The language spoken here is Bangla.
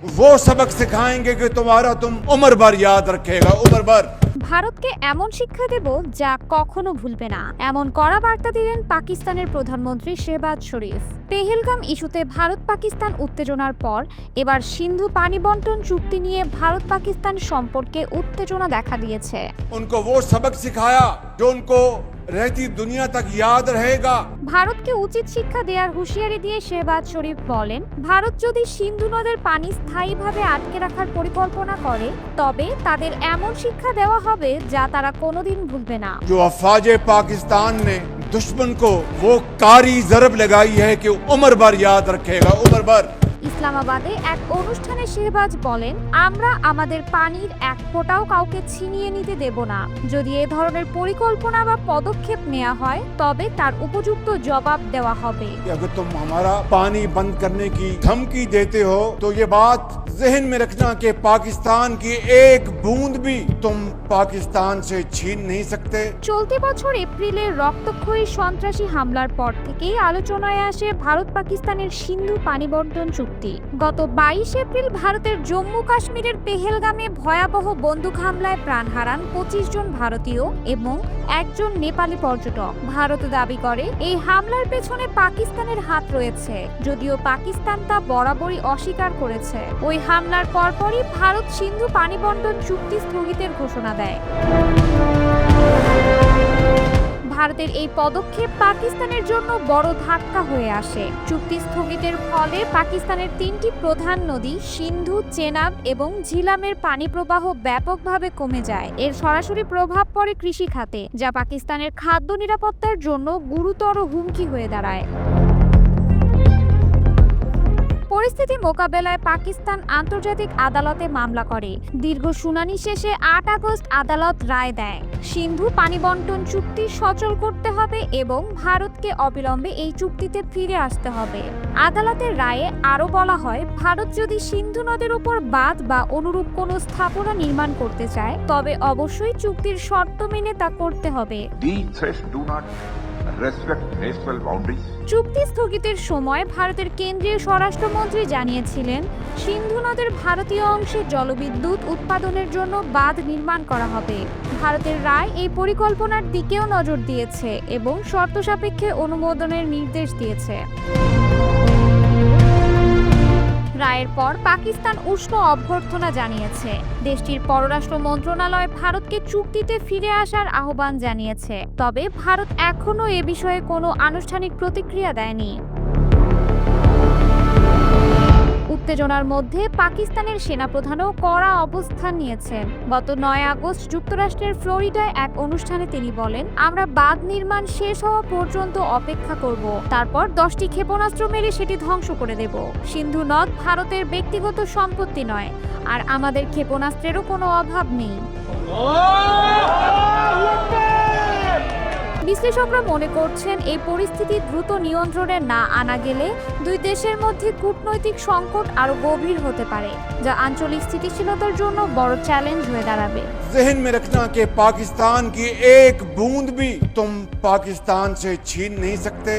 वो सबक सिखाएंगे कि तुम्हारा तुम उम्र भर याद रखेगा, उम्र भर। ভারতকে এমন শিক্ষা দেব যা কখনো ভুলবে না, এমন কড়া বার্তা দিলেন পাকিস্তানের প্রধানমন্ত্রী শেহবাজ শরীফ। পেহেলগাম ইস্যুতে ভারত পাকিস্তান উত্তেজনার পর এবার সিন্ধু পানি বন্টন চুক্তি নিয়ে ভারত পাকিস্তান সম্পর্কে উত্তেজনা দেখা দিয়েছে। उनको वो सबक सिखाया जो उनको रहती दुनिया तक याद रहेगा। ভারতকে উচিত শিক্ষা দেওয়ার হুঁশিয়ারি দিয়ে শেহবাজ শরীফ বলেন, ভারত যদি সিন্ধু নদের পানি স্থায়ীভাবে আটকে রাখার পরিকল্পনা করে তবে তাদের এমন শিক্ষা দেওয়া হবে যা তারা কোনোদিন ভুলবে না। जो अफवाज पाकिस्तान ने दुश्मन को वो कारी जरब लगाई है कि उम्र भर याद रखेगा, उम्र भर। ইসলামাবাদে এক অনুষ্ঠানে শেহবাজ বলেন, আমরা আমাদের পানির এক ফোঁটাও কাউকে ছিনিয়ে নিতে দেব না। যদি এ ধরনের পরিকল্পনা বা পদক্ষেপ নেওয়া হয় তবে তার উপযুক্ত জবাব দেওয়া হবে। अगर तुम हमारा पानी बंद करने की धमकी देते हो तो ये बात जहन में रखना कि पाकिस्तान की एक बूंद भी तुम पाकिस्तान से छीन नहीं सकते। চলতি বছর এপ্রিলে রক্তক্ষয়ী সন্ত্রাসী হামলার পর থেকেই আলোচনায় আসে ভারত পাকিস্তানের সিন্ধু পানি বন্টন চুক্তি। গত 22 এপ্রিল ভারতের জম্মু কাশ্মীরের পেহেলগামে ভয়াবহ বন্দুক হামলায় প্রাণ হারান 25 জন ভারতীয় এবং একজন নেপালি পর্যটক। ভারত দাবি করে এই হামলার পেছনে পাকিস্তানের হাত রয়েছে, যদিও পাকিস্তান তা বরাবরই অস্বীকার করেছে। ওই হামলার পরপরই ভারত সিন্ধু পানি বন্টন চুক্তি স্থগিতের ঘোষণা দেয়। ভারতের এই পদক্ষেপ পাকিস্তানের জন্য বড় ধাক্কা হয়ে আসে। চুক্তি স্থগিতের ফলে পাকিস্তানের 3টি প্রধান নদী সিন্ধু, চেনাব এবং ঝিলামের পানি প্রবাহ ব্যাপকভাবে কমে যায়। এর সরাসরি প্রভাব পড়ে কৃষি খাতে, যা পাকিস্তানের খাদ্য নিরাপত্তার জন্য গুরুতর হুমকি হয়ে দাঁড়ায়। পরিস্থিতি মোকাবেলায় পাকিস্তান আন্তর্জাতিক আদালতে মামলা করে। দীর্ঘ শুনানি শেষে 8 আগস্ট আদালত রায় দেয়, সিন্ধু পানি বন্টন চুক্তি সচল করতে হবে এবং ভারতকে অবিলম্বে এই চুক্তিতে ফিরে আসতে হবে। আদালতের রায়ে আরও বলা হয়, ভারত যদি সিন্ধু নদের উপর বাঁধ বা অনুরূপ কোনো স্থাপনা নির্মাণ করতে চায় তবে অবশ্যই চুক্তির শর্ত মেনে তা করতে হবে। চুক্তি স্থগিতের সময় ভারতের কেন্দ্রীয় স্বরাষ্ট্রমন্ত্রী জানিয়েছিলেন, সিন্ধু নদের ভারতীয় অংশে জলবিদ্যুৎ উৎপাদনের জন্য বাঁধ নির্মাণ করা হবে। ভারতের রায় এই পরিকল্পনার দিকেও নজর দিয়েছে এবং শর্ত সাপেক্ষে অনুমোদনের নির্দেশ দিয়েছে। রায়ের পর পাকিস্তান উষ্ণ অভ্যর্থনা জানিয়েছে। দেশটির পররাষ্ট্র মন্ত্রণালয় ভারতকে চুক্তিতে ফিরে আসার আহ্বান জানিয়েছে, তবে ভারত এখনও এ বিষয়ে কোনো আনুষ্ঠানিক প্রতিক্রিয়া দেয়নি। উত্তেজনার মধ্যে পাকিস্তানের সেনাপ্রধানও কড়া অবস্থান নিয়েছেন। গত 9 আগস্ট যুক্তরাষ্ট্রের ফ্লোরিডায় এক অনুষ্ঠানে তিনি বলেন, আমরা বাঁধ নির্মাণ শেষ হওয়া পর্যন্ত অপেক্ষা করব, তারপর 10টি ক্ষেপণাস্ত্র মেরে সেটি ধ্বংস করে দেব। সিন্ধু নদ ভারতের ব্যক্তিগত সম্পত্তি নয়, আর আমাদের ক্ষেপণাস্ত্রেরও কোনো অভাব নেই। বিশ্লেষকরা মনে করছেন, এই পরিস্থিতি দ্রুত নিয়ন্ত্রণে না আনা গেলে দুই দেশের মধ্যে কূটনৈতিক সংকট আরো গভীর হতে পারে, যা আঞ্চলিক স্থিতিশীলতার জন্য বড় চ্যালেঞ্জ হয়ে দাঁড়াবে। जहन में रखना कि पाकिस्तान की एक बूंद भी तुम पाकिस्तान से छीन नहीं सकते।